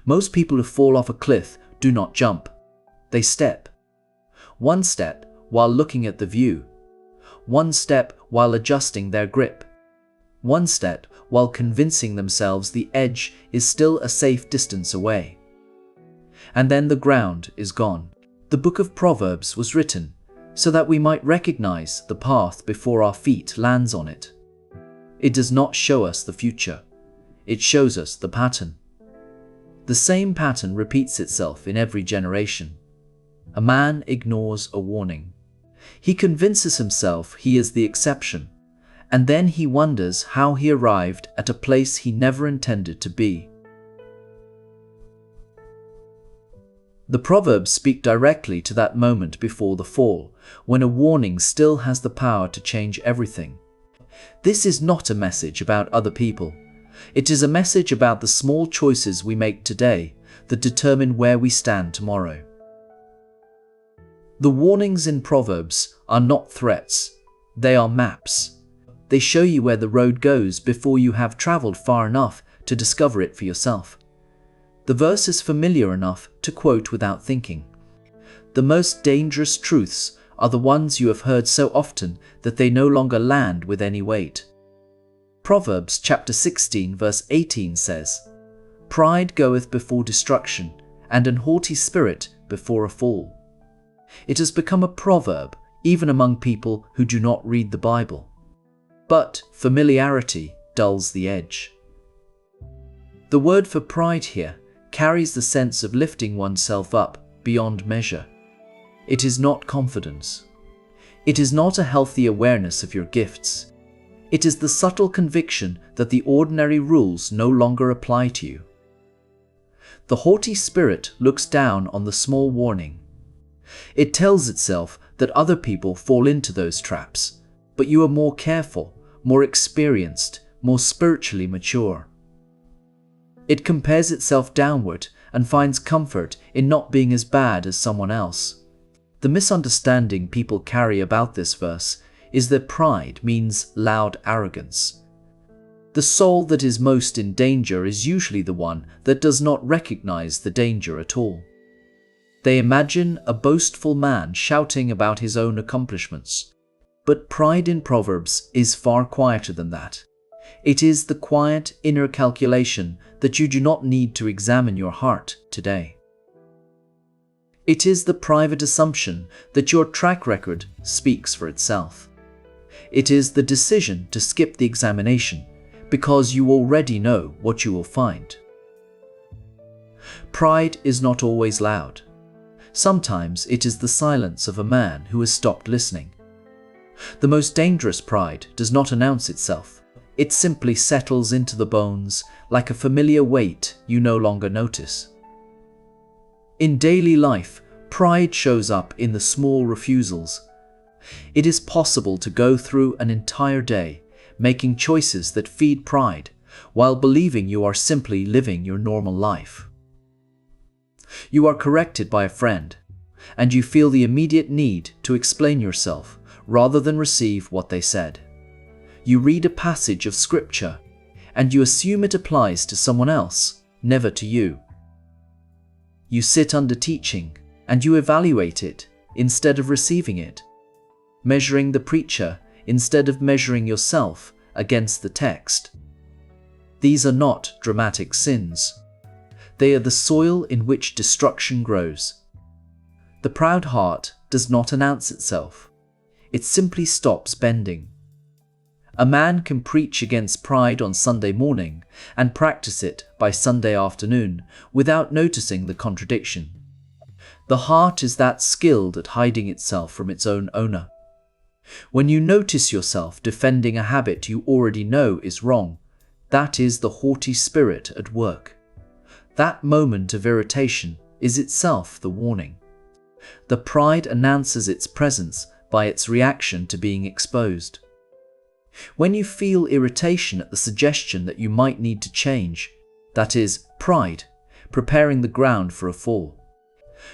Most people who fall off a cliff do not jump. They step. One step while looking at the view. One step while adjusting their grip. One step while convincing themselves the edge is still a safe distance away. And then the ground is gone. The book of Proverbs was written so that we might recognize the path before our feet lands on it. It does not show us the future. It shows us the pattern. The same pattern repeats itself in every generation. A man ignores a warning. He convinces himself he is the exception, and then he wonders how he arrived at a place he never intended to be. The Proverbs speak directly to that moment before the fall, when a warning still has the power to change everything. This is not a message about other people. It is a message about the small choices we make today that determine where we stand tomorrow. The warnings in Proverbs are not threats. They are maps. They show you where the road goes before you have traveled far enough to discover it for yourself. The verse is familiar enough to quote without thinking. The most dangerous truths are the ones you have heard so often that they no longer land with any weight. Proverbs chapter 16 verse 18 says, "Pride goeth before destruction, and an haughty spirit before a fall." It has become a proverb even among people who do not read the Bible. But familiarity dulls the edge. The word for pride here carries the sense of lifting oneself up beyond measure. It is not confidence. It is not a healthy awareness of your gifts. It is the subtle conviction that the ordinary rules no longer apply to you. The haughty spirit looks down on the small warning. It tells itself that other people fall into those traps, but you are more careful, more experienced, more spiritually mature. It compares itself downward and finds comfort in not being as bad as someone else. The misunderstanding people carry about this verse is that pride means loud arrogance. The soul that is most in danger is usually the one that does not recognize the danger at all. They imagine a boastful man shouting about his own accomplishments. But pride in Proverbs is far quieter than that. It is the quiet inner calculation that you do not need to examine your heart today. It is the private assumption that your track record speaks for itself. It is the decision to skip the examination because you already know what you will find. Pride is not always loud. Sometimes it is the silence of a man who has stopped listening. The most dangerous pride does not announce itself. It simply settles into the bones like a familiar weight you no longer notice. In daily life, pride shows up in the small refusals. It is possible to go through an entire day making choices that feed pride while believing you are simply living your normal life. You are corrected by a friend, and you feel the immediate need to explain yourself rather than receive what they said. You read a passage of scripture, and you assume it applies to someone else, never to you. You sit under teaching, and you evaluate it instead of receiving it, measuring the preacher instead of measuring yourself against the text. These are not dramatic sins. They are the soil in which destruction grows. The proud heart does not announce itself. It simply stops bending. A man can preach against pride on Sunday morning and practice it by Sunday afternoon without noticing the contradiction. The heart is that skilled at hiding itself from its own owner. When you notice yourself defending a habit you already know is wrong, that is the haughty spirit at work. That moment of irritation is itself the warning. The pride announces its presence by its reaction to being exposed. When you feel irritation at the suggestion that you might need to change, that is pride, preparing the ground for a fall.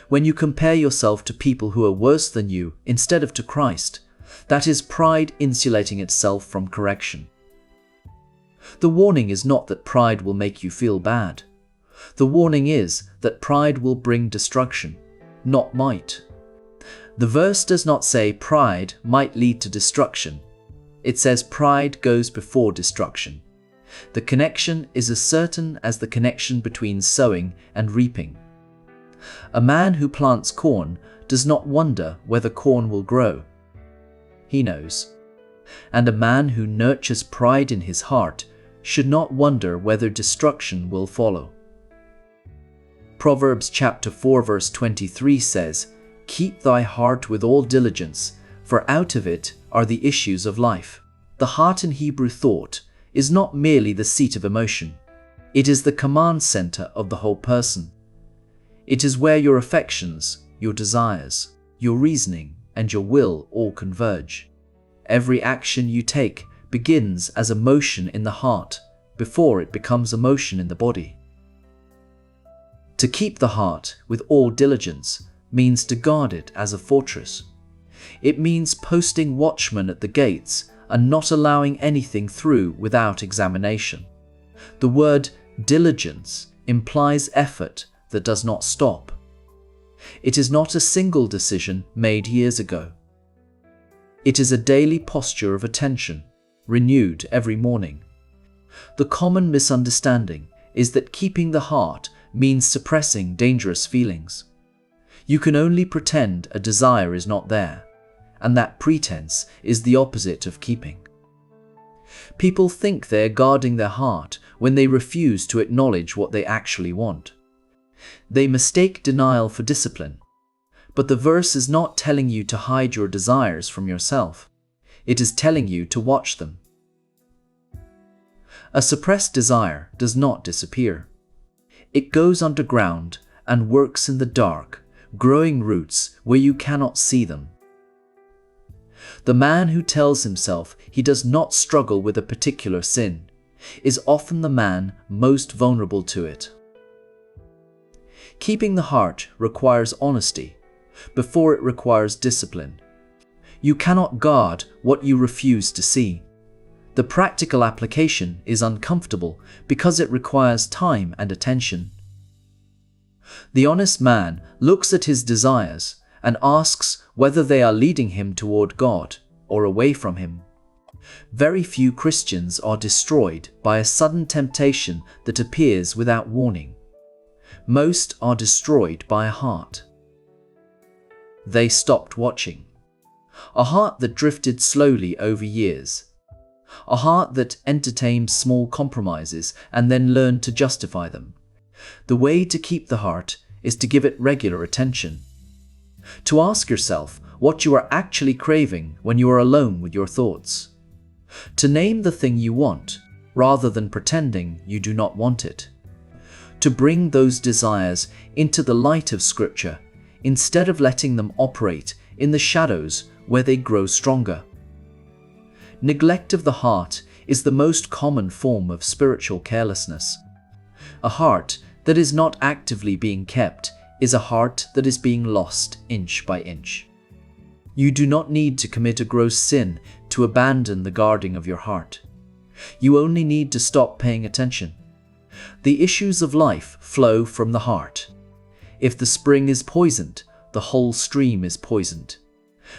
When you compare yourself to people who are worse than you instead of to Christ, that is pride insulating itself from correction. The warning is not that pride will make you feel bad. The warning is that pride will bring destruction, not might. The verse does not say pride might lead to destruction. It says pride goes before destruction. The connection is as certain as the connection between sowing and reaping. A man who plants corn does not wonder whether corn will grow. He knows. And a man who nurtures pride in his heart should not wonder whether destruction will follow. Proverbs chapter 4 verse 23 says, "Keep thy heart with all diligence, for out of it are the issues of life." The heart in Hebrew thought is not merely the seat of emotion. It is the command center of the whole person. It is where your affections, your desires, your reasoning, and your will all converge. Every action you take begins as emotion in the heart before it becomes emotion in the body. To keep the heart with all diligence means to guard it as a fortress. It means posting watchmen at the gates and not allowing anything through without examination. The word diligence implies effort that does not stop. It is not a single decision made years ago. It is a daily posture of attention, renewed every morning. The common misunderstanding is that keeping the heart means suppressing dangerous feelings. You can only pretend a desire is not there, and that pretense is the opposite of keeping. People think they are guarding their heart when they refuse to acknowledge what they actually want. They mistake denial for discipline. But the verse is not telling you to hide your desires from yourself. It is telling you to watch them. A suppressed desire does not disappear. It goes underground and works in the dark, growing roots where you cannot see them. The man who tells himself he does not struggle with a particular sin is often the man most vulnerable to it. Keeping the heart requires honesty before it requires discipline. You cannot guard what you refuse to see. The practical application is uncomfortable because it requires time and attention. The honest man looks at his desires and asks whether they are leading him toward God or away from Him. Very few Christians are destroyed by a sudden temptation that appears without warning. Most are destroyed by a heart. They stopped watching. A heart that drifted slowly over years. A heart that entertained small compromises and then learned to justify them. The way to keep the heart is to give it regular attention. To ask yourself what you are actually craving when you are alone with your thoughts. To name the thing you want, rather than pretending you do not want it. To bring those desires into the light of Scripture, instead of letting them operate in the shadows where they grow stronger. Neglect of the heart is the most common form of spiritual carelessness. A heart that is not actively being kept is a heart that is being lost inch by inch. You do not need to commit a gross sin to abandon the guarding of your heart. You only need to stop paying attention. The issues of life flow from the heart. If the spring is poisoned, the whole stream is poisoned.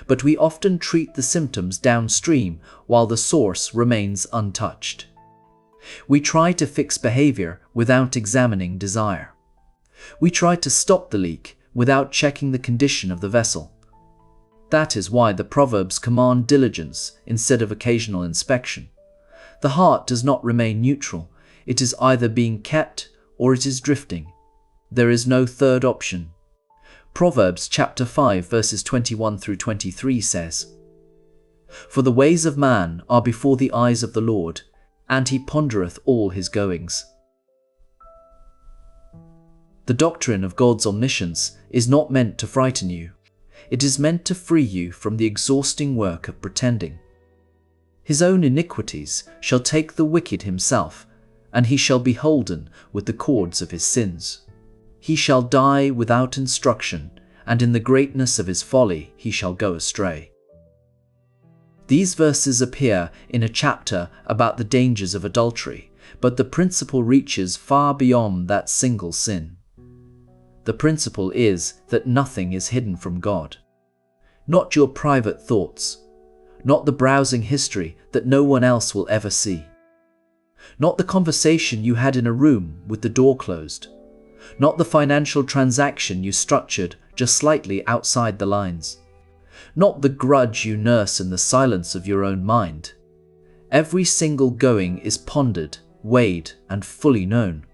But we often treat the symptoms downstream while the source remains untouched. We try to fix behavior without examining desire. We try to stop the leak without checking the condition of the vessel. That is why the Proverbs command diligence instead of occasional inspection. The heart does not remain neutral. It is either being kept or it is drifting. There is no third option. Proverbs chapter 5 verses 21 through 23 says, "For the ways of man are before the eyes of the Lord, and he pondereth all his goings." The doctrine of God's omniscience is not meant to frighten you. It is meant to free you from the exhausting work of pretending. His own iniquities shall take the wicked himself, and he shall be holden with the cords of his sins. He shall die without instruction, and in the greatness of his folly he shall go astray. These verses appear in a chapter about the dangers of adultery, but the principle reaches far beyond that single sin. The principle is that nothing is hidden from God. Not your private thoughts, not the browsing history that no one else will ever see, not the conversation you had in a room with the door closed, not the financial transaction you structured just slightly outside the lines, not the grudge you nurse in the silence of your own mind. Every single going is pondered, weighed, and fully known.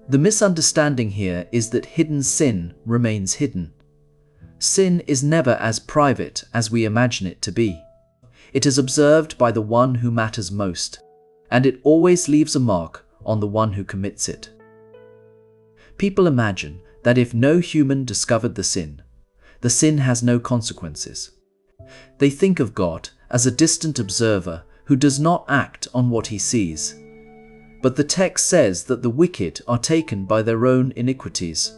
The misunderstanding here is that hidden sin remains hidden. Sin is never as private as we imagine it to be. It is observed by the one who matters most, and it always leaves a mark on the one who commits it. People imagine that if no human discovered the sin has no consequences. They think of God as a distant observer who does not act on what he sees. But the text says that the wicked are taken by their own iniquities.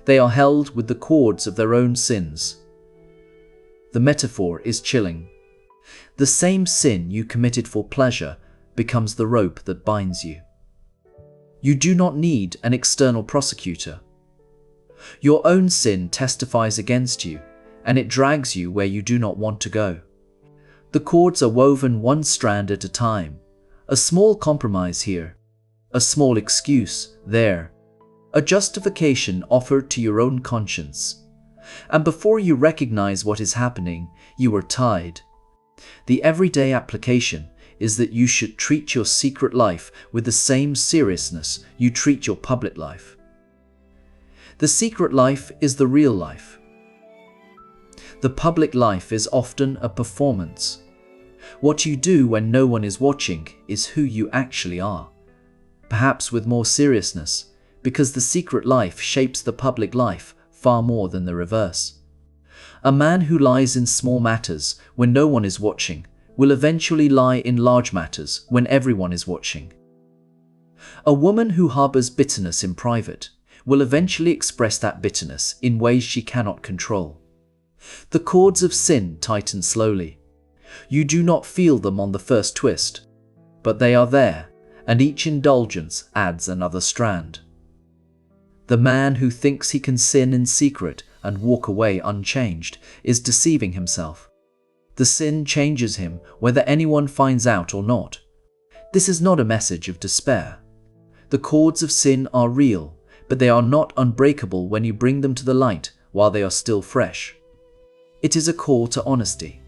They are held with the cords of their own sins. The metaphor is chilling. The same sin you committed for pleasure becomes the rope that binds you. You do not need an external prosecutor. Your own sin testifies against you, and it drags you where you do not want to go. The cords are woven one strand at a time. A small compromise here, a small excuse there, a justification offered to your own conscience. And before you recognize what is happening, you are tied. The everyday application is that you should treat your secret life with the same seriousness you treat your public life. The secret life is the real life. The public life is often a performance. What you do when no one is watching is who you actually are, perhaps with more seriousness, because the secret life shapes the public life far more than the reverse. A man who lies in small matters when no one is watching will eventually lie in large matters when everyone is watching. A woman who harbors bitterness in private will eventually express that bitterness in ways she cannot control. The cords of sin tighten slowly. You do not feel them on the first twist, but they are there, and each indulgence adds another strand. The man who thinks he can sin in secret and walk away unchanged is deceiving himself. The sin changes him whether anyone finds out or not. This is not a message of despair. The cords of sin are real, but they are not unbreakable when you bring them to the light while they are still fresh. It is a call to honesty.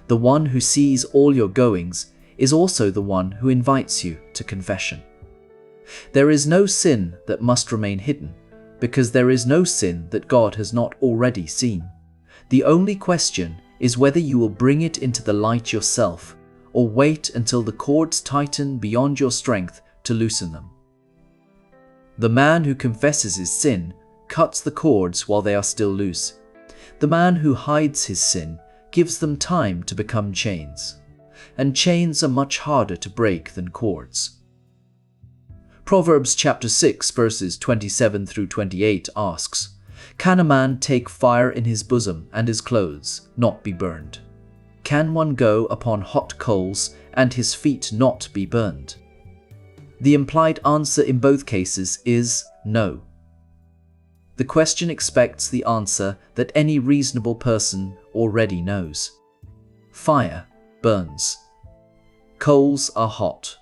The one who sees all your goings is also the one who invites you to confession. There is no sin that must remain hidden, because there is no sin that God has not already seen. The only question is whether you will bring it into the light yourself, or wait until the cords tighten beyond your strength to loosen them. The man who confesses his sin cuts the cords while they are still loose. The man who hides his sin gives them time to become chains, and chains are much harder to break than cords. Proverbs chapter 6 verses 27 through 28 asks, "Can a man take fire in his bosom and his clothes not be burned? Can one go upon hot coals and his feet not be burned?" The implied answer in both cases is no. The question expects the answer that any reasonable person already knows. Fire burns. Coals are hot.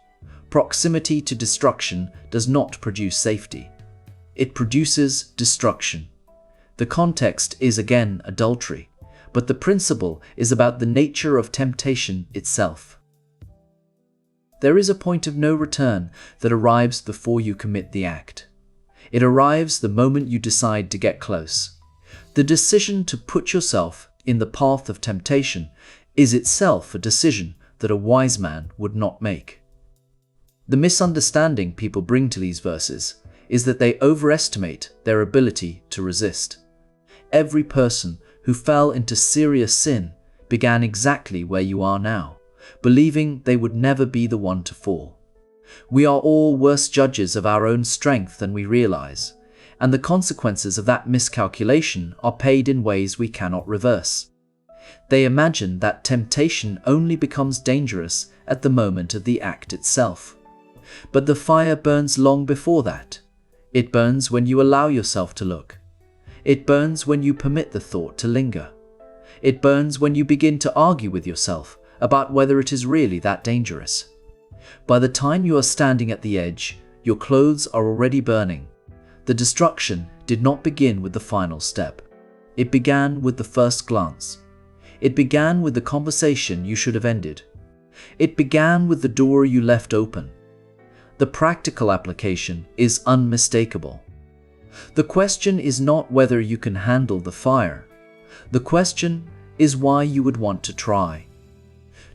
Proximity to destruction does not produce safety. It produces destruction. The context is again adultery, but the principle is about the nature of temptation itself. There is a point of no return that arrives before you commit the act. It arrives the moment you decide to get close. The decision to put yourself in the path of temptation is itself a decision that a wise man would not make. The misunderstanding people bring to these verses is that they overestimate their ability to resist. Every person who fell into serious sin began exactly where you are now, believing they would never be the one to fall. We are all worse judges of our own strength than we realize, and the consequences of that miscalculation are paid in ways we cannot reverse. They imagine that temptation only becomes dangerous at the moment of the act itself. But the fire burns long before that. It burns when you allow yourself to look. It burns when you permit the thought to linger. It burns when you begin to argue with yourself about whether it is really that dangerous. By the time you are standing at the edge, your clothes are already burning. The destruction did not begin with the final step. It began with the first glance. It began with the conversation you should have ended. It began with the door you left open. The practical application is unmistakable. The question is not whether you can handle the fire. The question is why you would want to try.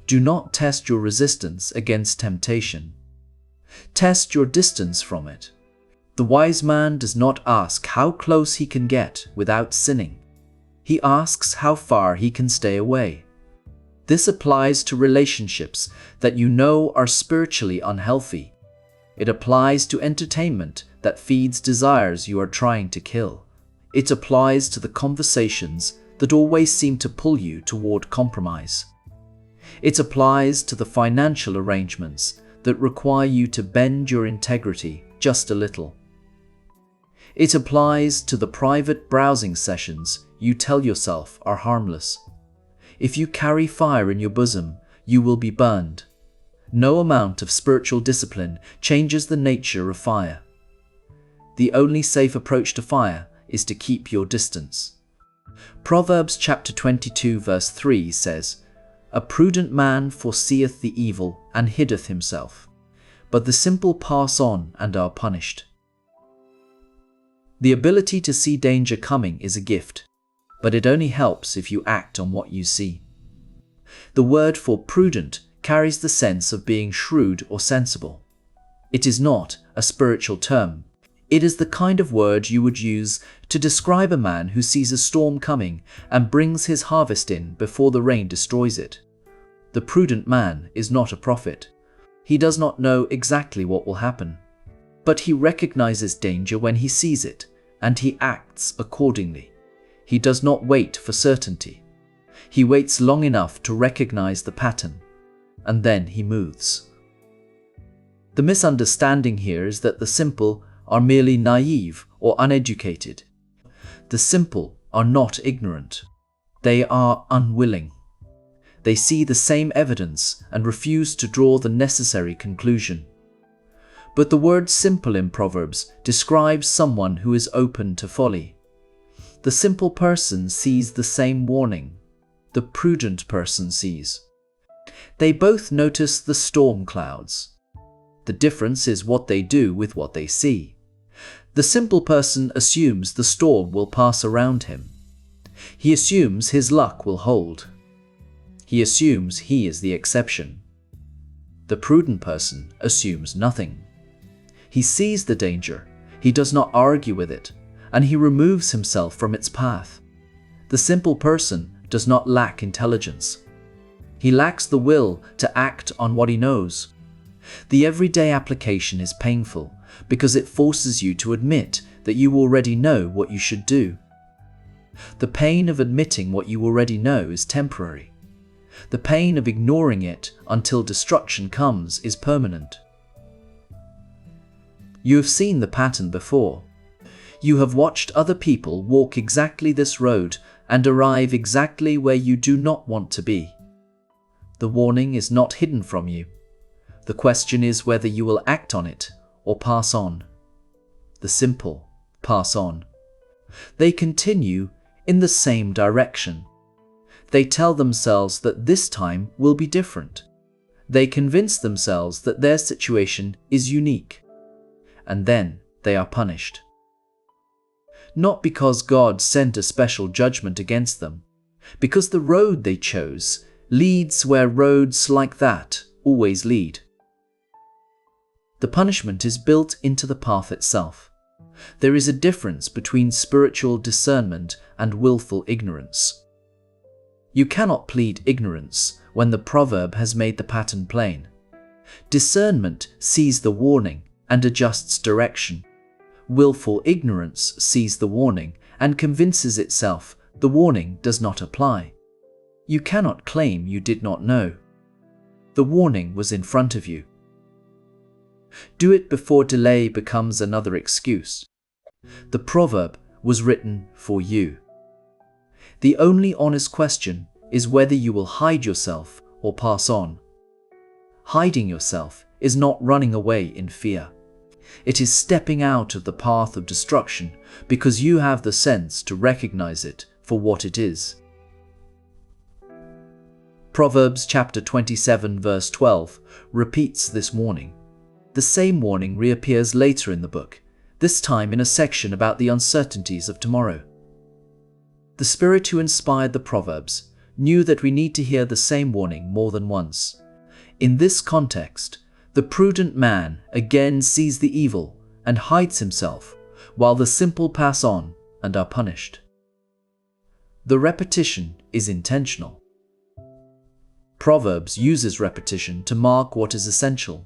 Do not test your resistance against temptation. Test your distance from it. The wise man does not ask how close he can get without sinning. He asks how far he can stay away. This applies to relationships that you know are spiritually unhealthy. It applies to entertainment that feeds desires you are trying to kill. It applies to the conversations that always seem to pull you toward compromise. It applies to the financial arrangements that require you to bend your integrity just a little. It applies to the private browsing sessions you tell yourself are harmless. If you carry fire in your bosom, you will be burned. No amount of spiritual discipline changes the nature of fire. The only safe approach to fire is to keep your distance. Proverbs chapter 22 verse 3 says, "A prudent man foreseeth the evil and hiddeth himself, but the simple pass on and are punished." The ability to see danger coming is a gift, but it only helps if you act on what you see. The word for prudent carries the sense of being shrewd or sensible. It is not a spiritual term. It is the kind of word you would use to describe a man who sees a storm coming and brings his harvest in before the rain destroys it. The prudent man is not a prophet. He does not know exactly what will happen, but he recognizes danger when he sees it, and he acts accordingly. He does not wait for certainty. He waits long enough to recognize the pattern, and then he moves. The misunderstanding here is that the simple are merely naive or uneducated. The simple are not ignorant. They are unwilling. They see the same evidence and refuse to draw the necessary conclusion. But the word simple in Proverbs describes someone who is open to folly. The simple person sees the same warning the prudent person sees. They both notice the storm clouds. The difference is what they do with what they see. The simple person assumes the storm will pass around him. He assumes his luck will hold. He assumes he is the exception. The prudent person assumes nothing. He sees the danger, he does not argue with it, and he removes himself from its path. The simple person does not lack intelligence. He lacks the will to act on what he knows. The everyday application is painful because it forces you to admit that you already know what you should do. The pain of admitting what you already know is temporary. The pain of ignoring it until destruction comes is permanent. You have seen the pattern before. You have watched other people walk exactly this road and arrive exactly where you do not want to be. The warning is not hidden from you. The question is whether you will act on it or pass on. The simple pass on. They continue in the same direction. They tell themselves that this time will be different. They convince themselves that their situation is unique. And then they are punished. Not because God sent a special judgment against them, because the road they chose leads where roads like that always lead. The punishment is built into the path itself. There is a difference between spiritual discernment and willful ignorance. You cannot plead ignorance when the proverb has made the pattern plain. Discernment sees the warning and adjusts direction. Willful ignorance sees the warning and convinces itself the warning does not apply. You cannot claim you did not know. The warning was in front of you. Do it before delay becomes another excuse. The proverb was written for you. The only honest question is whether you will hide yourself or pass on. Hiding yourself is not running away in fear. It is stepping out of the path of destruction because you have the sense to recognize it for what it is. Proverbs chapter 27 verse 12 repeats this warning. The same warning reappears later in the book, this time in a section about the uncertainties of tomorrow. The Spirit who inspired the Proverbs knew that we need to hear the same warning more than once. In this context, the prudent man again sees the evil and hides himself, while the simple pass on and are punished. The repetition is intentional. Proverbs uses repetition to mark what is essential.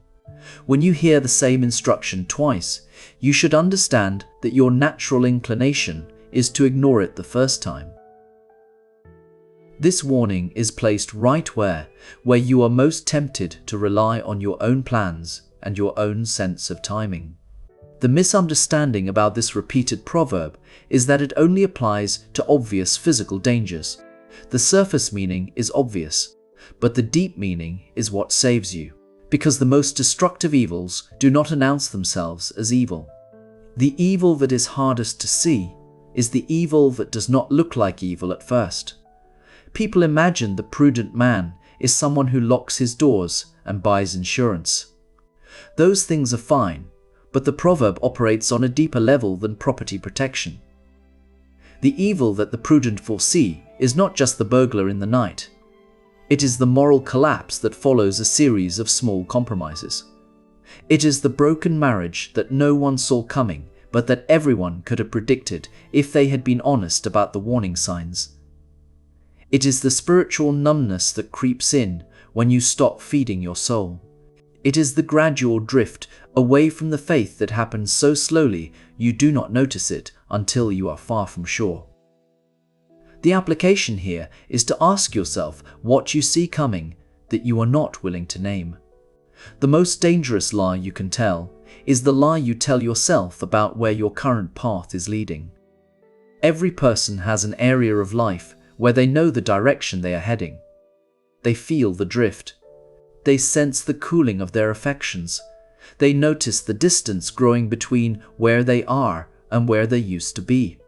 When you hear the same instruction twice, you should understand that your natural inclination is to ignore it the first time. This warning is placed right where you are most tempted to rely on your own plans and your own sense of timing. The misunderstanding about this repeated proverb is that it only applies to obvious physical dangers. The surface meaning is obvious, but the deep meaning is what saves you, because the most destructive evils do not announce themselves as evil. The evil that is hardest to see is the evil that does not look like evil at first. People imagine the prudent man is someone who locks his doors and buys insurance. Those things are fine, but the proverb operates on a deeper level than property protection. The evil that the prudent foresee is not just the burglar in the night. It is the moral collapse that follows a series of small compromises. It is the broken marriage that no one saw coming, but that everyone could have predicted if they had been honest about the warning signs. It is the spiritual numbness that creeps in when you stop feeding your soul. It is the gradual drift away from the faith that happens so slowly you do not notice it until you are far from shore. The application here is to ask yourself what you see coming that you are not willing to name. The most dangerous lie you can tell is the lie you tell yourself about where your current path is leading. Every person has an area of life where they know the direction they are heading. They feel the drift. They sense the cooling of their affections. They notice the distance growing between where they are and where they used to be.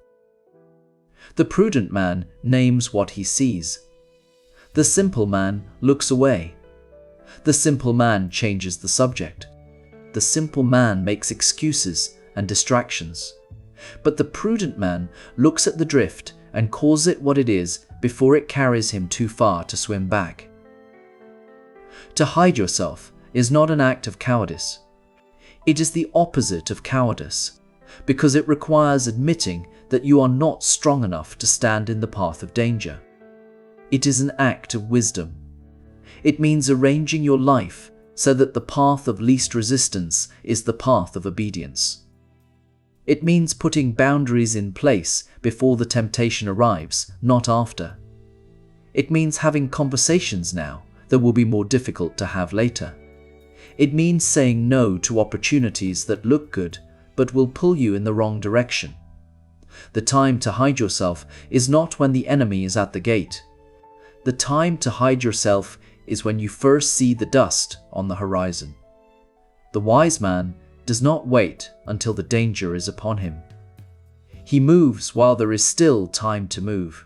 The prudent man names what he sees. The simple man looks away. The simple man changes the subject. The simple man makes excuses and distractions. But the prudent man looks at the drift and calls it what it is before it carries him too far to swim back. To hide yourself is not an act of cowardice. It is the opposite of cowardice, because it requires admitting that you are not strong enough to stand in the path of danger. It is an act of wisdom. It means arranging your life so that the path of least resistance is the path of obedience. It means putting boundaries in place before the temptation arrives, not after. It means having conversations now that will be more difficult to have later. It means saying no to opportunities that look good but will pull you in the wrong direction. The time to hide yourself is not when the enemy is at the gate. The time to hide yourself is when you first see the dust on the horizon. The wise man does not wait until the danger is upon him. He moves while there is still time to move.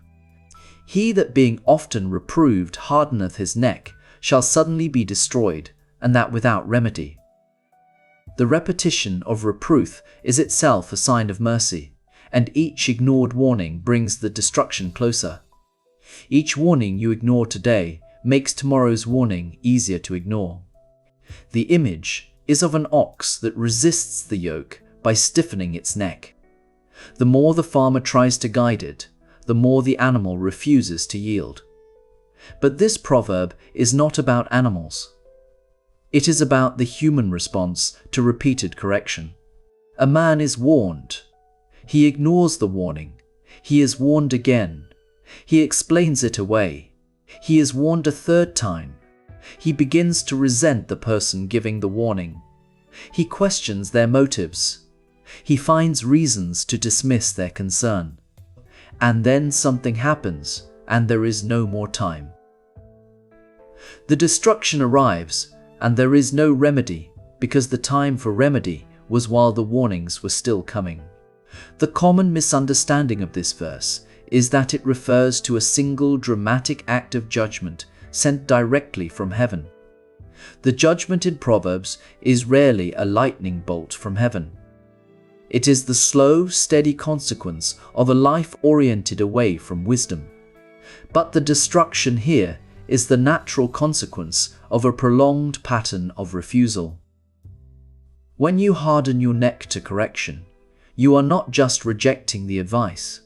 He that being often reproved hardeneth his neck shall suddenly be destroyed, and that without remedy. The repetition of reproof is itself a sign of mercy, and each ignored warning brings the destruction closer. Each warning you ignore today makes tomorrow's warning easier to ignore. The image is of an ox that resists the yoke by stiffening its neck. The more the farmer tries to guide it, the more the animal refuses to yield. But this proverb is not about animals. It is about the human response to repeated correction. A man is warned. He ignores the warning. He is warned again. He explains it away. He is warned a third time. He begins to resent the person giving the warning. He questions their motives. He finds reasons to dismiss their concern. And then something happens, and there is no more time. The destruction arrives, and there is no remedy, because the time for remedy was while the warnings were still coming. The common misunderstanding of this verse is that it refers to a single dramatic act of judgment sent directly from heaven. The judgment in Proverbs is rarely a lightning bolt from heaven. It is the slow, steady consequence of a life oriented away from wisdom. But the destruction here is the natural consequence of a prolonged pattern of refusal. When you harden your neck to correction, you are not just rejecting the advice.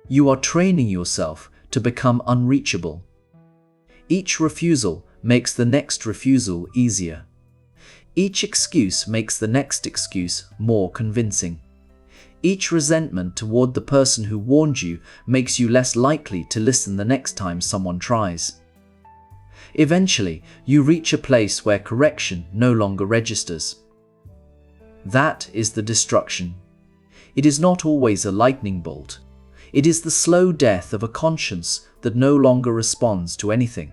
You are training yourself to become unreachable. Each refusal makes the next refusal easier. Each excuse makes the next excuse more convincing. Each resentment toward the person who warned you makes you less likely to listen the next time someone tries. Eventually, you reach a place where correction no longer registers. That is the destruction. It is not always a lightning bolt. It is the slow death of a conscience that no longer responds to anything.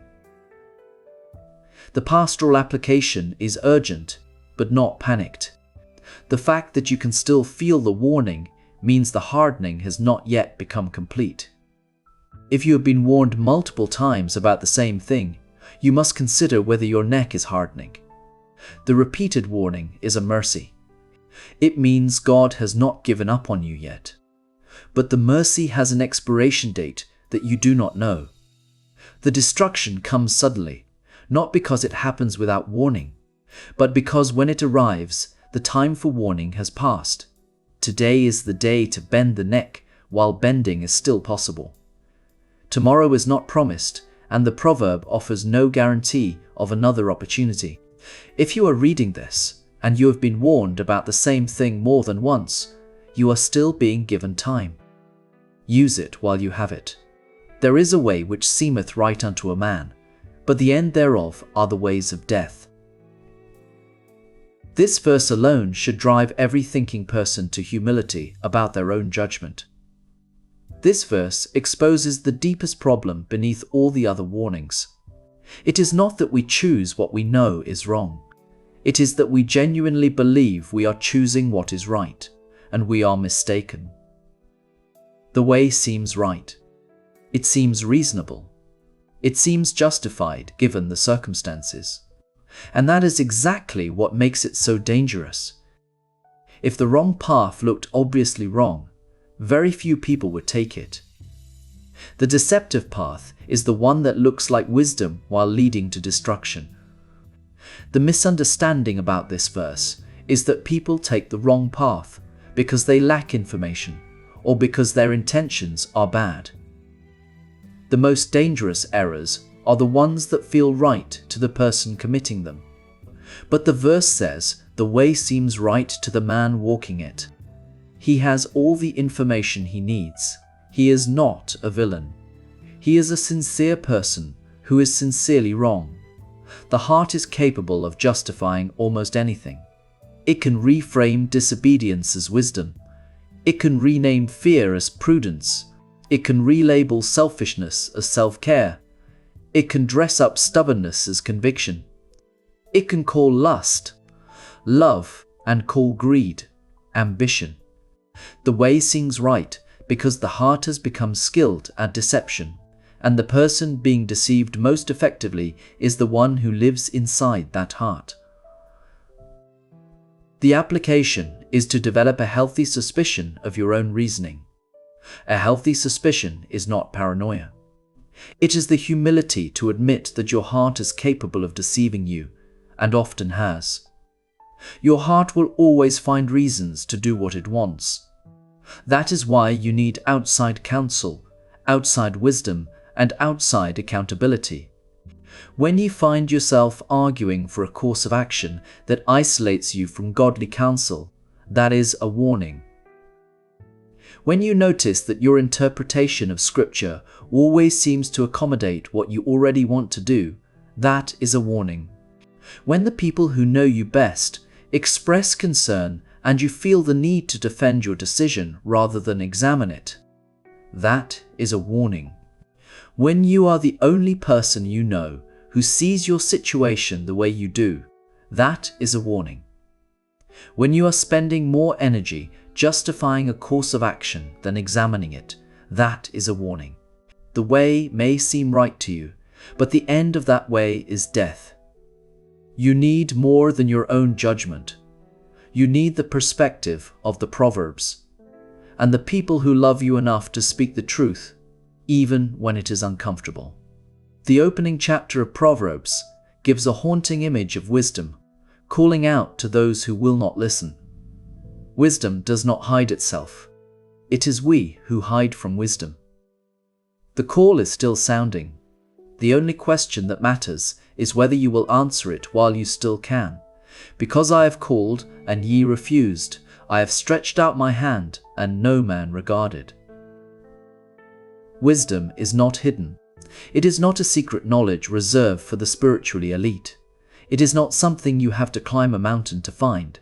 The pastoral application is urgent, but not panicked. The fact that you can still feel the warning means the hardening has not yet become complete. If you have been warned multiple times about the same thing, you must consider whether your neck is hardening. The repeated warning is a mercy. It means God has not given up on you yet. But the mercy has an expiration date that you do not know. The destruction comes suddenly, not because it happens without warning, but because when it arrives, the time for warning has passed. Today is the day to bend the neck while bending is still possible. Tomorrow is not promised, and the proverb offers no guarantee of another opportunity. If you are reading this, and you have been warned about the same thing more than once, you are still being given time. Use it while you have it. There is a way which seemeth right unto a man, but the end thereof are the ways of death. This verse alone should drive every thinking person to humility about their own judgment. This verse exposes the deepest problem beneath all the other warnings. It is not that we choose what we know is wrong. It is that we genuinely believe we are choosing what is right, and we are mistaken. The way seems right. It seems reasonable. It seems justified given the circumstances. And that is exactly what makes it so dangerous. If the wrong path looked obviously wrong, very few people would take it. The deceptive path is the one that looks like wisdom while leading to destruction. The misunderstanding about this verse is that people take the wrong path because they lack information or because their intentions are bad. The most dangerous errors are the ones that feel right to the person committing them. But the verse says, "The way seems right to the man walking it." He has all the information he needs. He is not a villain. He is a sincere person who is sincerely wrong. The heart is capable of justifying almost anything. It can reframe disobedience as wisdom. It can rename fear as prudence. It can relabel selfishness as self-care. It can dress up stubbornness as conviction. It can call lust love and call greed ambition. The way seems right because the heart has become skilled at deception, and the person being deceived most effectively is the one who lives inside that heart. The application is to develop a healthy suspicion of your own reasoning. A healthy suspicion is not paranoia. It is the humility to admit that your heart is capable of deceiving you, and often has. Your heart will always find reasons to do what it wants. That is why you need outside counsel, outside wisdom, and outside accountability. When you find yourself arguing for a course of action that isolates you from godly counsel, that is a warning. When you notice that your interpretation of Scripture always seems to accommodate what you already want to do, that is a warning. When the people who know you best express concern, and you feel the need to defend your decision rather than examine it. That is a warning. When you are the only person you know who sees your situation the way you do, that is a warning. When you are spending more energy justifying a course of action than examining it, that is a warning. The way may seem right to you, but the end of that way is death. You need more than your own judgment. You need the perspective of the Proverbs, and the people who love you enough to speak the truth, even when it is uncomfortable. The opening chapter of Proverbs gives a haunting image of wisdom, calling out to those who will not listen. Wisdom does not hide itself. It is we who hide from wisdom. The call is still sounding. The only question that matters is whether you will answer it while you still can. Because I have called, and ye refused. I have stretched out my hand, and no man regarded. Wisdom is not hidden. It is not a secret knowledge reserved for the spiritually elite. It is not something you have to climb a mountain to find.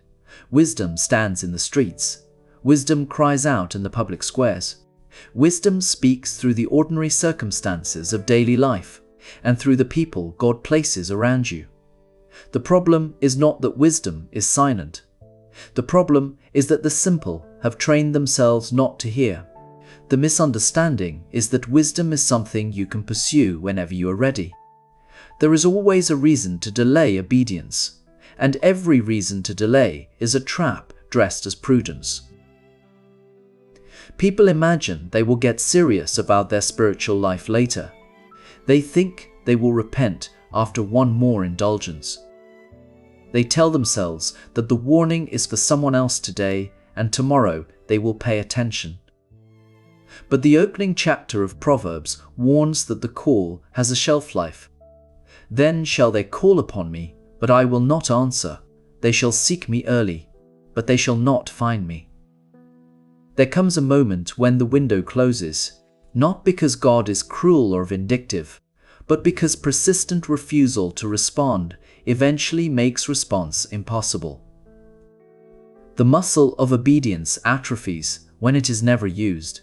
Wisdom stands in the streets. Wisdom cries out in the public squares. Wisdom speaks through the ordinary circumstances of daily life and through the people God places around you. The problem is not that wisdom is silent. The problem is that the simple have trained themselves not to hear. The misunderstanding is that wisdom is something you can pursue whenever you are ready. There is always a reason to delay obedience, and every reason to delay is a trap dressed as prudence. People imagine they will get serious about their spiritual life later. They think they will repent after one more indulgence. They tell themselves that the warning is for someone else today, and tomorrow they will pay attention. But the opening chapter of Proverbs warns that the call has a shelf life. Then shall they call upon me, but I will not answer. They shall seek me early, but they shall not find me. There comes a moment when the window closes, not because God is cruel or vindictive, but because persistent refusal to respond eventually makes response impossible. The muscle of obedience atrophies when it is never used.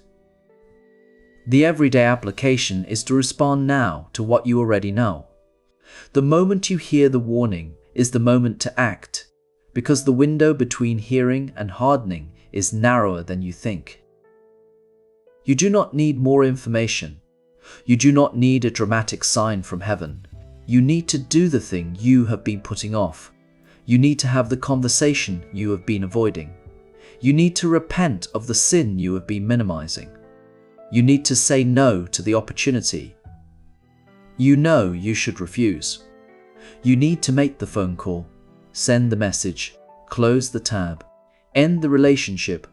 The everyday application is to respond now to what you already know. The moment you hear the warning is the moment to act, because the window between hearing and hardening is narrower than you think. You do not need more information. You do not need a dramatic sign from heaven. You need to do the thing you have been putting off. You need to have the conversation you have been avoiding. You need to repent of the sin you have been minimizing. You need to say no to the opportunity you know you should refuse. You need to make the phone call, send the message, close the tab, end the relationship,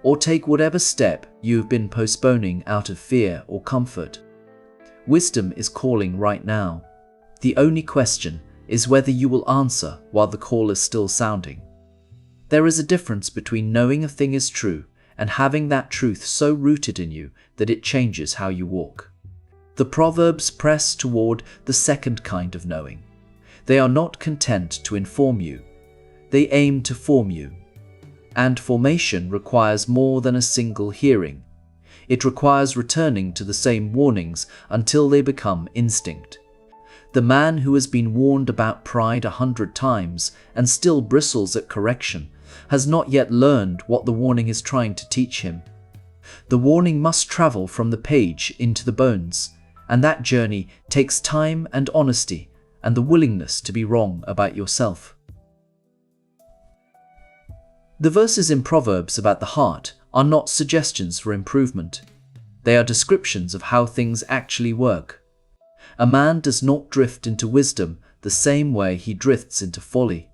or take whatever step you have been postponing out of fear or comfort. Wisdom is calling right now. The only question is whether you will answer while the call is still sounding. There is a difference between knowing a thing is true and having that truth so rooted in you that it changes how you walk. The Proverbs press toward the second kind of knowing. They are not content to inform you. They aim to form you. And formation requires more than a single hearing. It requires returning to the same warnings until they become instinct. The man who has been warned about pride 100 times and still bristles at correction has not yet learned what the warning is trying to teach him. The warning must travel from the page into the bones, and that journey takes time and honesty and the willingness to be wrong about yourself. The verses in Proverbs about the heart are not suggestions for improvement. They are descriptions of how things actually work. A man does not drift into wisdom the same way he drifts into folly.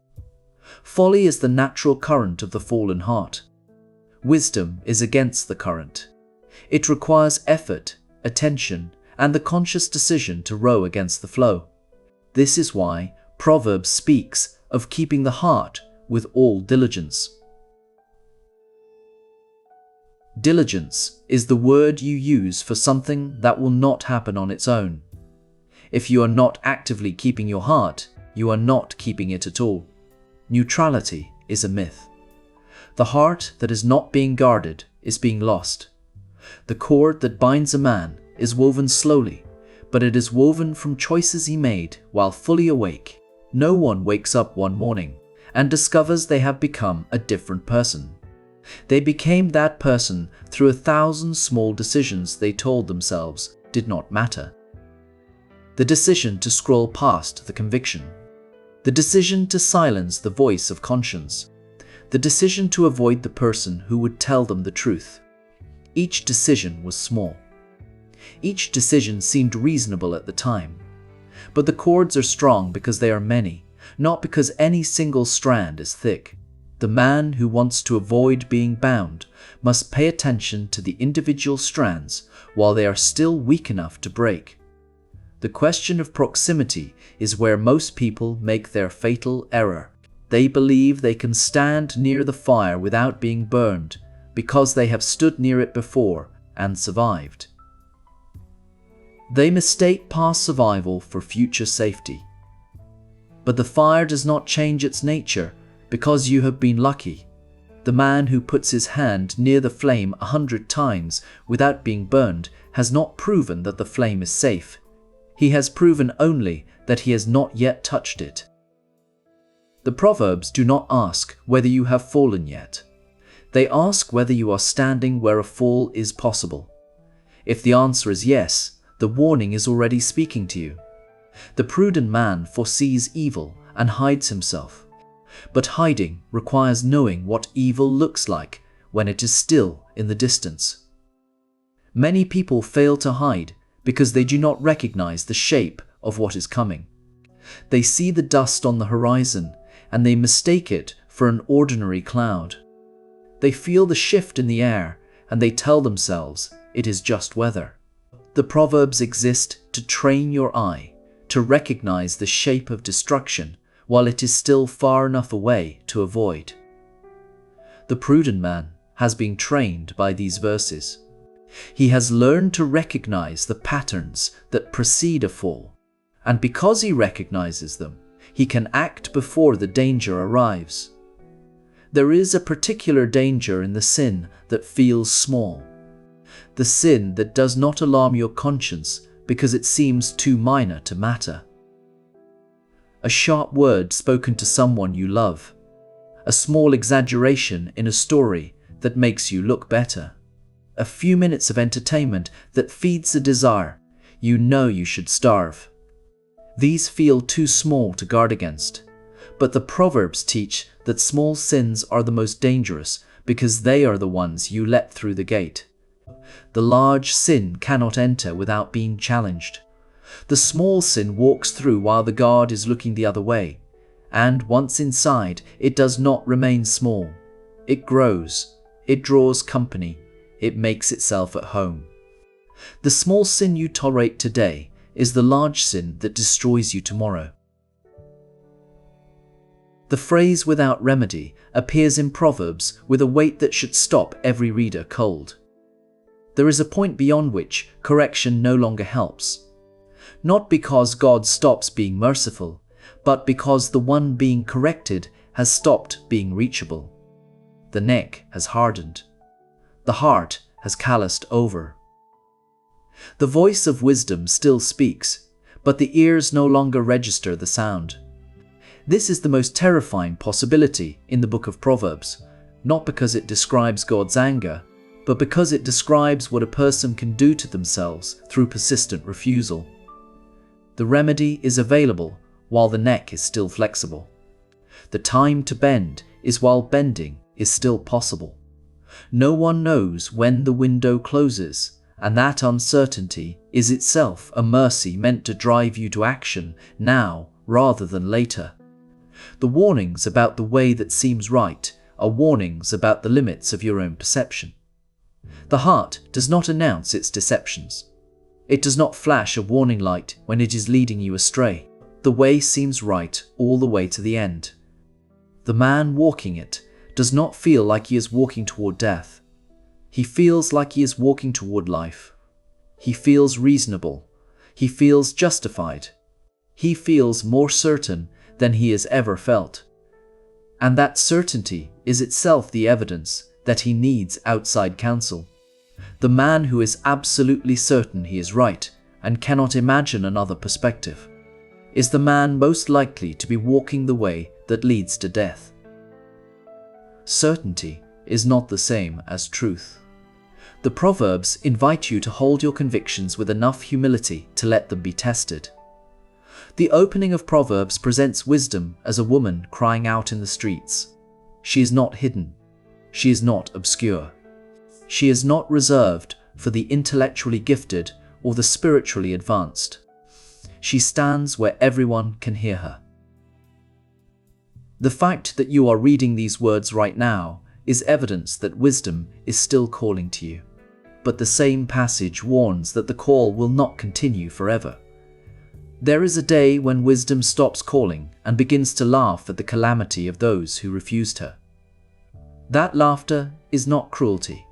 Folly is the natural current of the fallen heart. Wisdom is against the current. It requires effort, attention, and the conscious decision to row against the flow. This is why Proverbs speaks of keeping the heart with all diligence. Diligence is the word you use for something that will not happen on its own. If you are not actively keeping your heart, you are not keeping it at all. Neutrality is a myth. The heart that is not being guarded is being lost. The cord that binds a man is woven slowly, but it is woven from choices he made while fully awake. No one wakes up one morning and discovers they have become a different person. They became that person through 1,000 small decisions they told themselves did not matter. The decision to scroll past the conviction. The decision to silence the voice of conscience. The decision to avoid the person who would tell them the truth. Each decision was small. Each decision seemed reasonable at the time. But the cords are strong because they are many, not because any single strand is thick. The man who wants to avoid being bound must pay attention to the individual strands while they are still weak enough to break. The question of proximity is where most people make their fatal error. They believe they can stand near the fire without being burned because they have stood near it before and survived. They mistake past survival for future safety. But the fire does not change its nature because you have been lucky. The man who puts his hand near the flame 100 times without being burned has not proven that the flame is safe. He has proven only that he has not yet touched it. The Proverbs do not ask whether you have fallen yet. They ask whether you are standing where a fall is possible. If the answer is yes, the warning is already speaking to you. The prudent man foresees evil and hides himself. But hiding requires knowing what evil looks like when it is still in the distance. Many people fail to hide because they do not recognize the shape of what is coming. They see the dust on the horizon and they mistake it for an ordinary cloud. They feel the shift in the air and they tell themselves it is just weather. The Proverbs exist to train your eye to recognize the shape of destruction while it is still far enough away to avoid. The prudent man has been trained by these verses. He has learned to recognize the patterns that precede a fall, and because he recognizes them, he can act before the danger arrives. There is a particular danger in the sin that feels small, the sin that does not alarm your conscience because it seems too minor to matter. A sharp word spoken to someone you love, a small exaggeration in a story that makes you look better, a few minutes of entertainment that feeds a desire you know you should starve. These feel too small to guard against, but the Proverbs teach that small sins are the most dangerous because they are the ones you let through the gate. The large sin cannot enter without being challenged. The small sin walks through while the guard is looking the other way, and once inside, it does not remain small. It grows, it draws company, it makes itself at home. The small sin you tolerate today is the large sin that destroys you tomorrow. The phrase "without remedy" appears in Proverbs with a weight that should stop every reader cold. There is a point beyond which correction no longer helps. Not because God stops being merciful, but because the one being corrected has stopped being reachable. The neck has hardened. The heart has calloused over. The voice of wisdom still speaks, but the ears no longer register the sound. This is the most terrifying possibility in the book of Proverbs, not because it describes God's anger, but because it describes what a person can do to themselves through persistent refusal. The remedy is available while the neck is still flexible. The time to bend is while bending is still possible. No one knows when the window closes, and that uncertainty is itself a mercy meant to drive you to action now rather than later. The warnings about the way that seems right are warnings about the limits of your own perception. The heart does not announce its deceptions. It does not flash a warning light when it is leading you astray. The way seems right all the way to the end. The man walking it does not feel like he is walking toward death. He feels like he is walking toward life. He feels reasonable. He feels justified. He feels more certain than he has ever felt. and that certainty is itself the evidence that he needs outside counsel. The man who is absolutely certain he is right and cannot imagine another perspective is the man most likely to be walking the way that leads to death. Certainty is not the same as truth. The Proverbs invite you to hold your convictions with enough humility to let them be tested. The opening of Proverbs presents wisdom as a woman crying out in the streets. She is not hidden. She is not obscure. She is not reserved for the intellectually gifted or the spiritually advanced. She stands where everyone can hear her. The fact that you are reading these words right now is evidence that wisdom is still calling to you. But the same passage warns that the call will not continue forever. There is a day when wisdom stops calling and begins to laugh at the calamity of those who refused her. That laughter is not cruelty.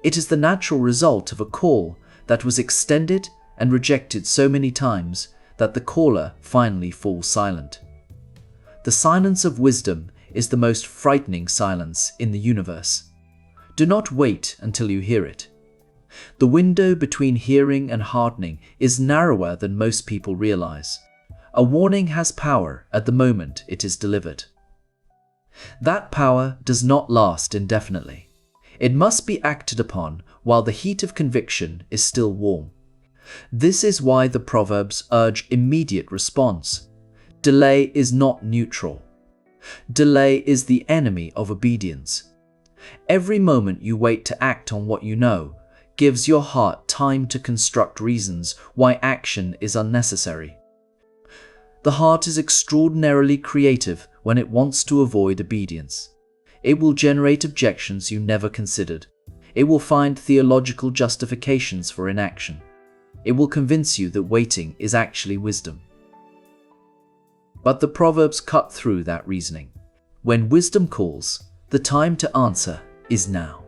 It is the natural result of a call that was extended and rejected so many times that the caller finally falls silent. The silence of wisdom is the most frightening silence in the universe. Do not wait until you hear it. The window between hearing and hardening is narrower than most people realize. A warning has power at the moment it is delivered. That power does not last indefinitely. It must be acted upon while the heat of conviction is still warm. This is why the Proverbs urge immediate response. Delay is not neutral. Delay is the enemy of obedience. Every moment you wait to act on what you know gives your heart time to construct reasons why action is unnecessary. The heart is extraordinarily creative when it wants to avoid obedience. It will generate objections you never considered. It will find theological justifications for inaction. It will convince you that waiting is actually wisdom. But the Proverbs cut through that reasoning. When wisdom calls, the time to answer is now.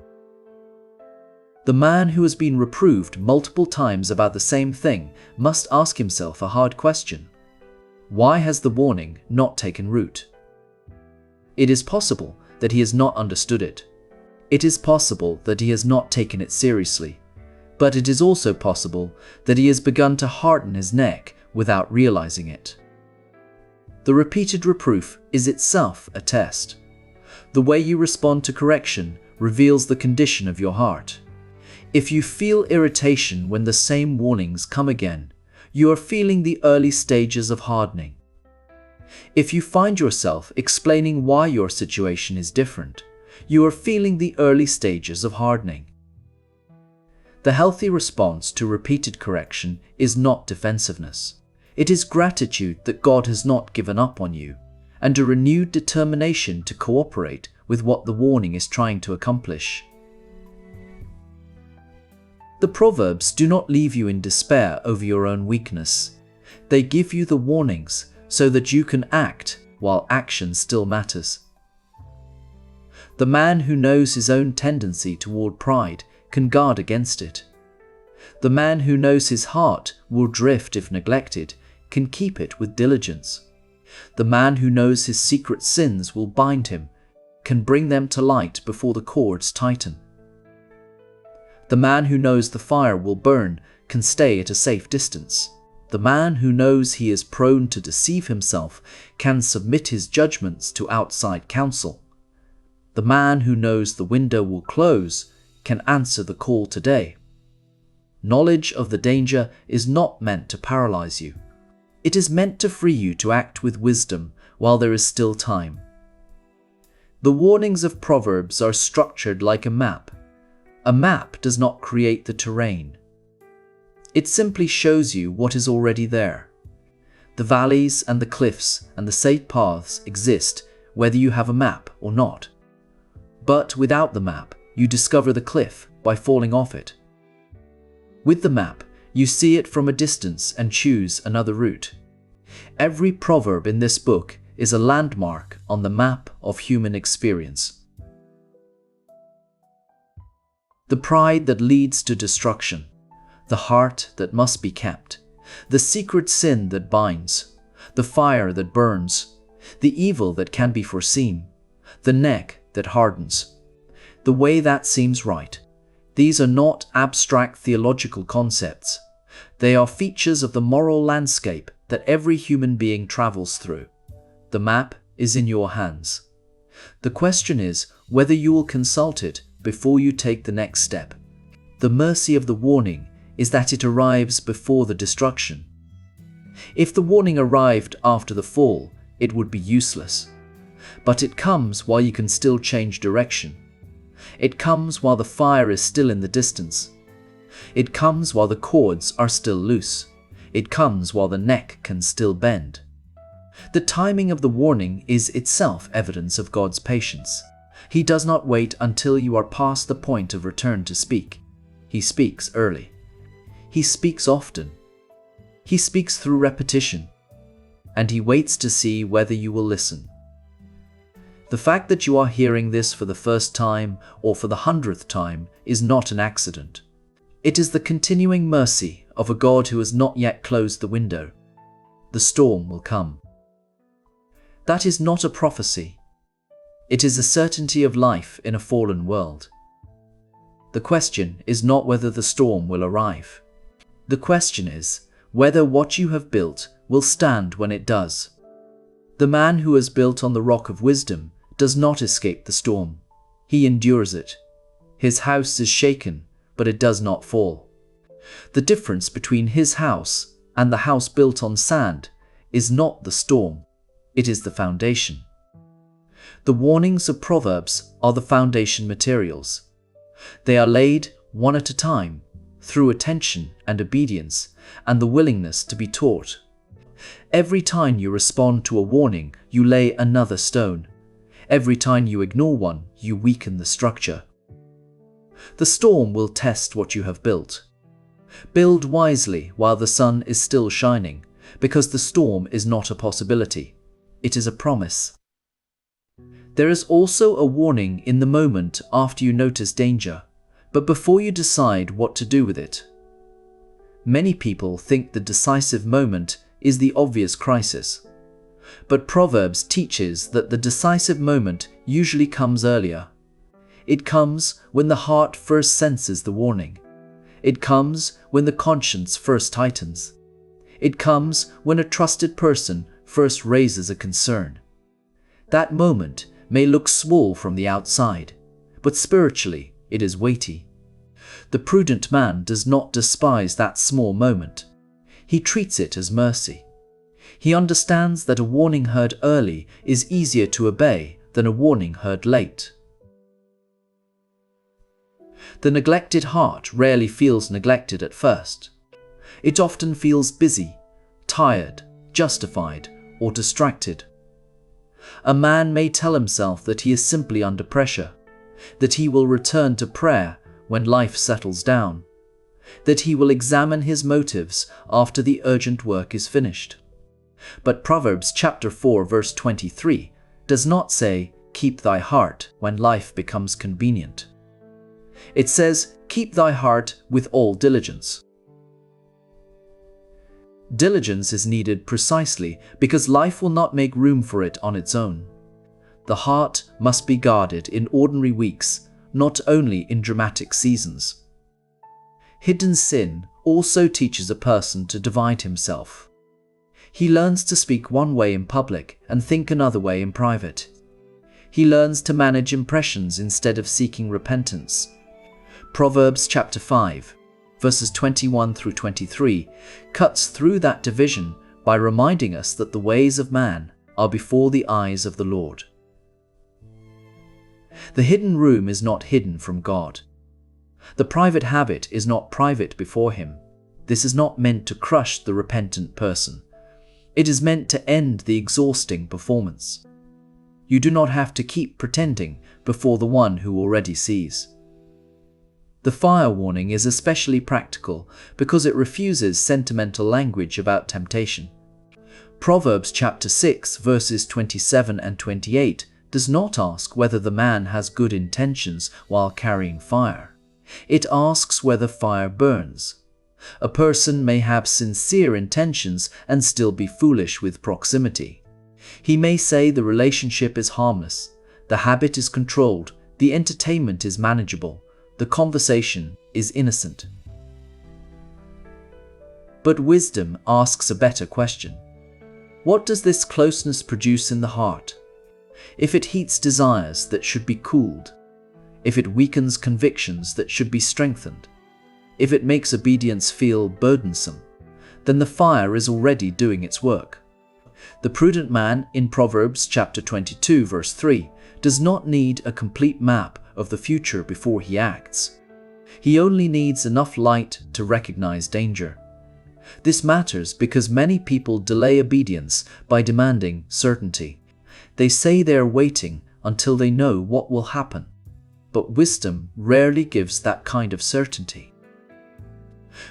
The man who has been reproved multiple times about the same thing must ask himself a hard question. Why has the warning not taken root? It is possible that he has not understood it. It is possible that he has not taken it seriously. But it is also possible that he has begun to harden his neck without realizing it. The repeated reproof is itself a test. The way you respond to correction reveals the condition of your heart. If you feel irritation when the same warnings come again, you are feeling the early stages of hardening. If you find yourself explaining why your situation is different, you are feeling the early stages of hardening. The healthy response to repeated correction is not defensiveness. It is gratitude that God has not given up on you, and a renewed determination to cooperate with what the warning is trying to accomplish. The Proverbs do not leave you in despair over your own weakness. They give you the warnings so that you can act while action still matters. The man who knows his own tendency toward pride can guard against it. The man who knows his heart will drift if neglected can keep it with diligence. The man who knows his secret sins will bind him, can bring them to light before the cords tighten. The man who knows the fire will burn can stay at a safe distance. The man who knows he is prone to deceive himself can submit his judgments to outside counsel. The man who knows the window will close can answer the call today. Knowledge of the danger is not meant to paralyze you. It is meant to free you to act with wisdom while there is still time. The warnings of Proverbs are structured like a map. A map does not create the terrain. It simply shows you what is already there. The valleys and the cliffs and the safe paths exist whether you have a map or not. But without the map, you discover the cliff by falling off it. With the map, you see it from a distance and choose another route. Every proverb in this book is a landmark on the map of human experience. The pride that leads to destruction, the heart that must be kept, the secret sin that binds, the fire that burns, the evil that can be foreseen, the neck that hardens, the way that seems right. These are not abstract theological concepts. They are features of the moral landscape that every human being travels through. The map is in your hands. The question is whether you will consult it before you take the next step. The mercy of the warning is that it arrives before the destruction. If the warning arrived after the fall, it would be useless. But it comes while you can still change direction. It comes while the fire is still in the distance. It comes while the cords are still loose. It comes while the neck can still bend. The timing of the warning is itself evidence of God's patience. He does not wait until you are past the point of return to speak. He speaks early. He speaks often. He speaks through repetition. And he waits to see whether you will listen. The fact that you are hearing this for the first time or for the 100th time is not an accident. It is the continuing mercy of a God who has not yet closed the window. The storm will come. That is not a prophecy. It is a certainty of life in a fallen world. The question is not whether the storm will arrive. The question is whether what you have built will stand when it does. The man who has built on the rock of wisdom does not escape the storm. He endures it. His house is shaken, but it does not fall. The difference between his house and the house built on sand is not the storm. It is the foundation. The warnings of Proverbs are the foundation materials. They are laid one at a time through attention and obedience and the willingness to be taught. Every time you respond to a warning, you lay another stone. Every time you ignore one, you weaken the structure. The storm will test what you have built. Build wisely while the sun is still shining, because the storm is not a possibility. It is a promise. There is also a warning in the moment after you notice danger, but before you decide what to do with it. Many people think the decisive moment is the obvious crisis. But Proverbs teaches that the decisive moment usually comes earlier. It comes when the heart first senses the warning. It comes when the conscience first tightens. It comes when a trusted person first raises a concern. That moment may look small from the outside, but spiritually it is weighty. The prudent man does not despise that small moment. He treats it as mercy. He understands that a warning heard early is easier to obey than a warning heard late. The neglected heart rarely feels neglected at first. It often feels busy, tired, justified, or distracted. A man may tell himself that he is simply under pressure, that he will return to prayer when life settles down, that he will examine his motives after the urgent work is finished. But Proverbs chapter 4 verse 23 does not say, "Keep thy heart when life becomes convenient." It says, "Keep thy heart with all diligence." Diligence is needed precisely because life will not make room for it on its own. The heart must be guarded in ordinary weeks, not only in dramatic seasons. Hidden sin also teaches a person to divide himself. He learns to speak one way in public and think another way in private. He learns to manage impressions instead of seeking repentance. Proverbs chapter 5, verses 21 through 23, cuts through that division by reminding us that the ways of man are before the eyes of the Lord. The hidden room is not hidden from God. The private habit is not private before Him. This is not meant to crush the repentant person. It is meant to end the exhausting performance. You do not have to keep pretending before the one who already sees. The fire warning is especially practical because it refuses sentimental language about temptation. Proverbs chapter 6 verses 27 and 28 does not ask whether the man has good intentions while carrying fire. It asks whether fire burns. A person may have sincere intentions and still be foolish with proximity. He may say the relationship is harmless, The habit is controlled, the entertainment is manageable, the conversation is innocent. But wisdom asks a better question. What does this closeness produce in the heart? If it heats desires that should be cooled, if it weakens convictions that should be strengthened, if it makes obedience feel burdensome, then the fire is already doing its work. The prudent man in Proverbs chapter 22 verse 3 does not need a complete map of the future before he acts. He only needs enough light to recognize danger. This matters because many people delay obedience by demanding certainty. They say they are waiting until they know what will happen. But wisdom rarely gives that kind of certainty.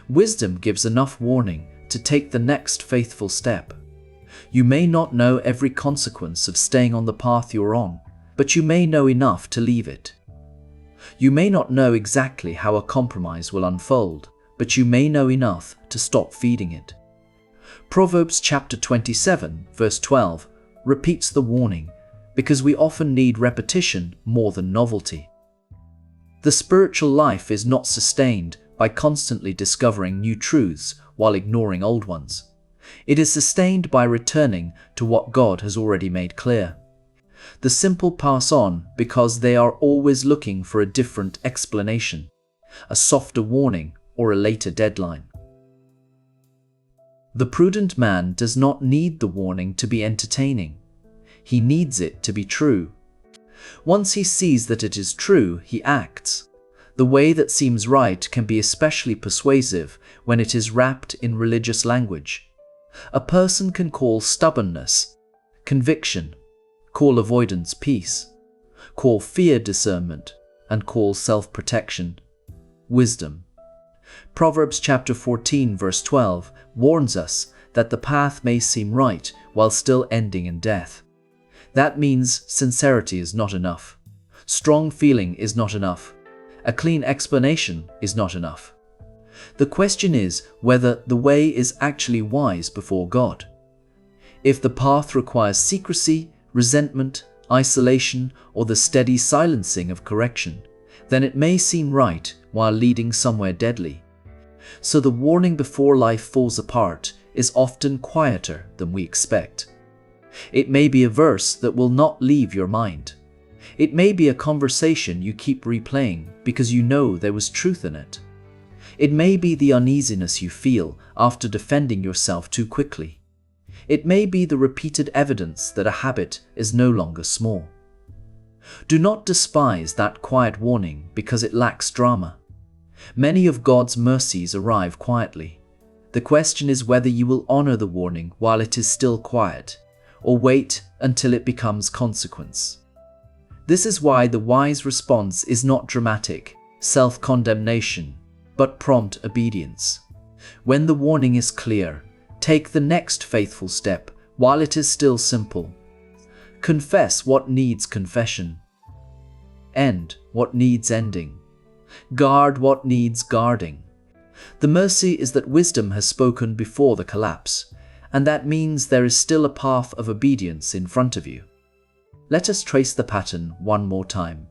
Wisdom gives enough warning to take the next faithful step. You may not know every consequence of staying on the path you're on, but you may know enough to leave it. You may not know exactly how a compromise will unfold, but you may know enough to stop feeding it. Proverbs chapter 27 verse 12 repeats the warning because we often need repetition more than novelty. The spiritual life is not sustained by constantly discovering new truths while ignoring old ones. It is sustained by returning to what God has already made clear. The simple pass on because they are always looking for a different explanation, a softer warning, or a later deadline. The prudent man does not need the warning to be entertaining. He needs it to be true. Once he sees that it is true, he acts. The way that seems right can be especially persuasive when it is wrapped in religious language. A person can call stubbornness conviction, call avoidance peace, call fear discernment, and call self-protection wisdom. Proverbs chapter 14 verse 12 warns us that the path may seem right while still ending in death. That means sincerity is not enough. Strong feeling is not enough. A clean explanation is not enough. The question is whether the way is actually wise before God. If the path requires secrecy, resentment, isolation, or the steady silencing of correction, then it may seem right while leading somewhere deadly. So the warning before life falls apart is often quieter than we expect. It may be a verse that will not leave your mind. It may be a conversation you keep replaying because you know there was truth in it. It may be the uneasiness you feel after defending yourself too quickly. It may be the repeated evidence that a habit is no longer small. Do not despise that quiet warning because it lacks drama. Many of God's mercies arrive quietly. The question is whether you will honor the warning while it is still quiet, or wait until it becomes consequence. This is why the wise response is not dramatic, self-condemnation, but prompt obedience. When the warning is clear, take the next faithful step while it is still simple. Confess what needs confession. End what needs ending. Guard what needs guarding. The mercy is that wisdom has spoken before the collapse, and that means there is still a path of obedience in front of you. Let us trace the pattern one more time.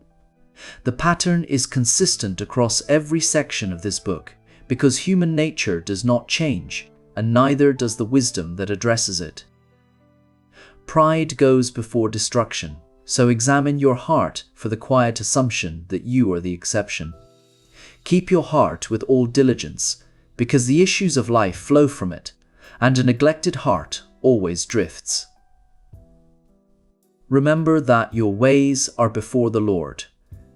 The pattern is consistent across every section of this book because human nature does not change, and neither does the wisdom that addresses it. Pride goes before destruction, so examine your heart for the quiet assumption that you are the exception. Keep your heart with all diligence, because the issues of life flow from it, and a neglected heart always drifts. Remember that your ways are before the Lord,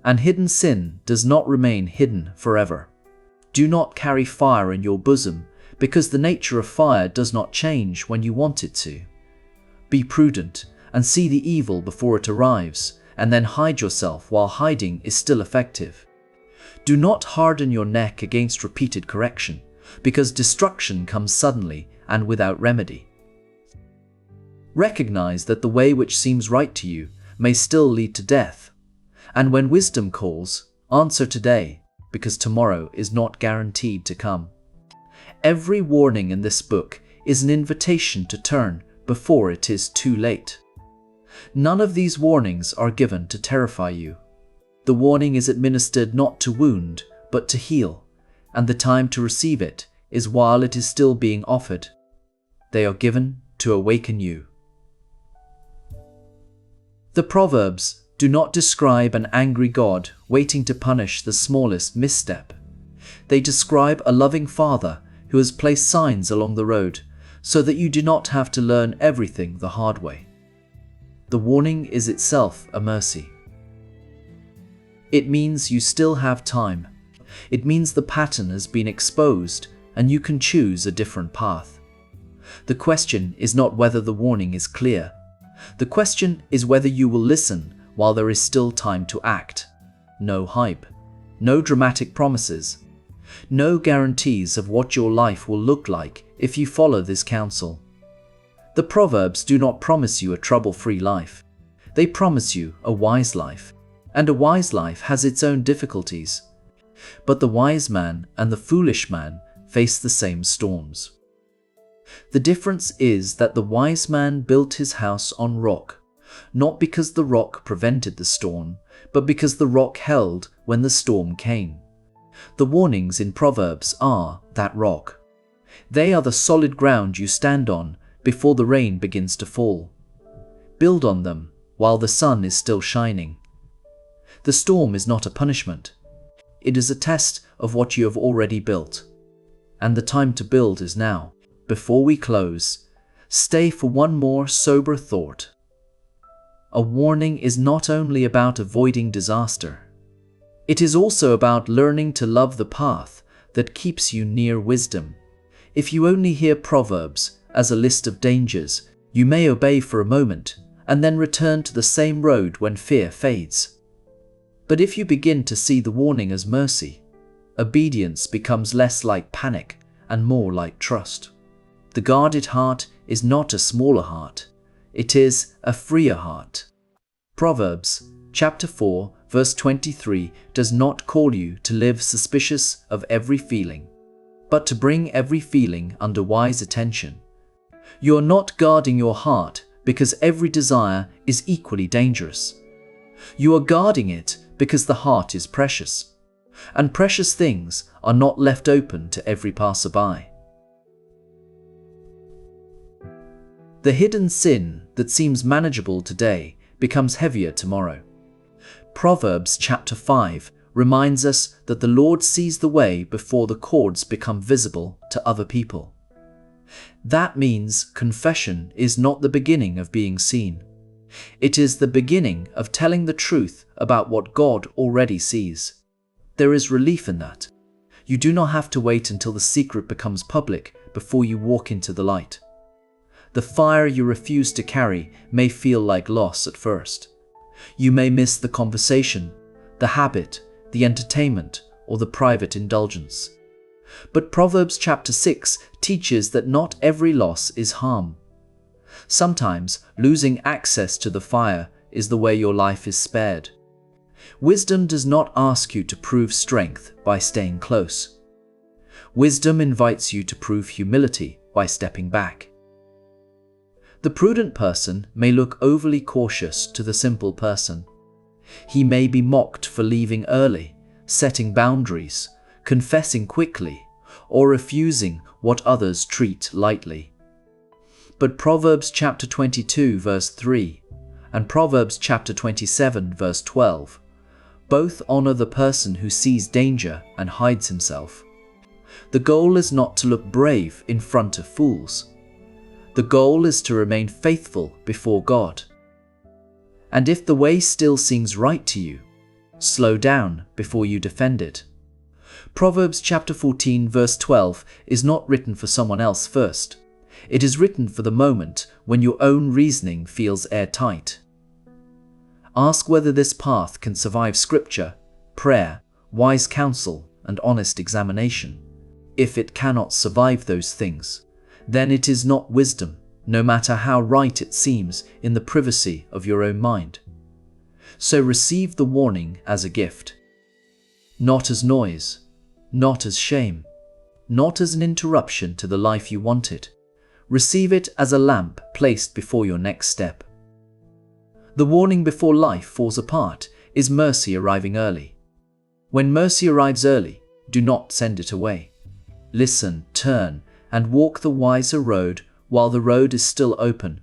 and hidden sin does not remain hidden forever. Do not carry fire in your bosom, because the nature of fire does not change when you want it to. Be prudent and see the evil before it arrives, and then hide yourself while hiding is still effective. Do not harden your neck against repeated correction, because destruction comes suddenly and without remedy. Recognize that the way which seems right to you may still lead to death, and when wisdom calls, answer today, because tomorrow is not guaranteed to come. Every warning in this book is an invitation to turn before it is too late. None of these warnings are given to terrify you. The warning is administered not to wound, but to heal, and the time to receive it is while it is still being offered. They are given to awaken you. The Proverbs do not describe an angry God waiting to punish the smallest misstep. They describe a loving Father who has placed signs along the road so that you do not have to learn everything the hard way. The warning is itself a mercy. It means you still have time. It means the pattern has been exposed and you can choose a different path. The question is not whether the warning is clear. The question is whether you will listen while there is still time to act. No hype, no dramatic promises, no guarantees of what your life will look like if you follow this counsel. The Proverbs do not promise you a trouble-free life. They promise you a wise life, and a wise life has its own difficulties. But the wise man and the foolish man face the same storms. The difference is that the wise man built his house on rock, not because the rock prevented the storm, but because the rock held when the storm came. The warnings in Proverbs are that rock. They are the solid ground you stand on before the rain begins to fall. Build on them while the sun is still shining. The storm is not a punishment. It is a test of what you have already built. And the time to build is now. Before we close, stay for one more sober thought. A warning is not only about avoiding disaster. It is also about learning to love the path that keeps you near wisdom. If you only hear Proverbs as a list of dangers, you may obey for a moment and then return to the same road when fear fades. But if you begin to see the warning as mercy, obedience becomes less like panic and more like trust. The guarded heart is not a smaller heart. It is a freer heart. Proverbs chapter 4 verse 23 does not call you to live suspicious of every feeling, but to bring every feeling under wise attention. You are not guarding your heart because every desire is equally dangerous. You are guarding it because the heart is precious, and precious things are not left open to every passerby. The hidden sin that seems manageable today becomes heavier tomorrow. Proverbs chapter 5 reminds us that the Lord sees the way before the cords become visible to other people. That means confession is not the beginning of being seen. It is the beginning of telling the truth about what God already sees. There is relief in that. You do not have to wait until the secret becomes public before you walk into the light. The fire you refuse to carry may feel like loss at first. You may miss the conversation, the habit, the entertainment, or the private indulgence. But Proverbs chapter 6 teaches that not every loss is harm. Sometimes losing access to the fire is the way your life is spared. Wisdom does not ask you to prove strength by staying close. Wisdom invites you to prove humility by stepping back. The prudent person may look overly cautious to the simple person. He may be mocked for leaving early, setting boundaries, confessing quickly, or refusing what others treat lightly. But Proverbs chapter 22 verse 3 and Proverbs chapter 27 verse 12 both honor the person who sees danger and hides himself. The goal is not to look brave in front of fools. The goal is to remain faithful before God. And if the way still seems right to you, slow down before you defend it. Proverbs chapter 14 verse 12 is not written for someone else first. It is written for the moment when your own reasoning feels airtight. Ask whether this path can survive scripture, prayer, wise counsel, and honest examination. If it cannot survive those things, then it is not wisdom, no matter how right it seems in the privacy of your own mind. So receive the warning as a gift. Not as noise, not as shame, not as an interruption to the life you wanted. Receive it as a lamp placed before your next step. The warning before life falls apart is mercy arriving early. When mercy arrives early, do not send it away. Listen, turn, and walk the wiser road while the road is still open.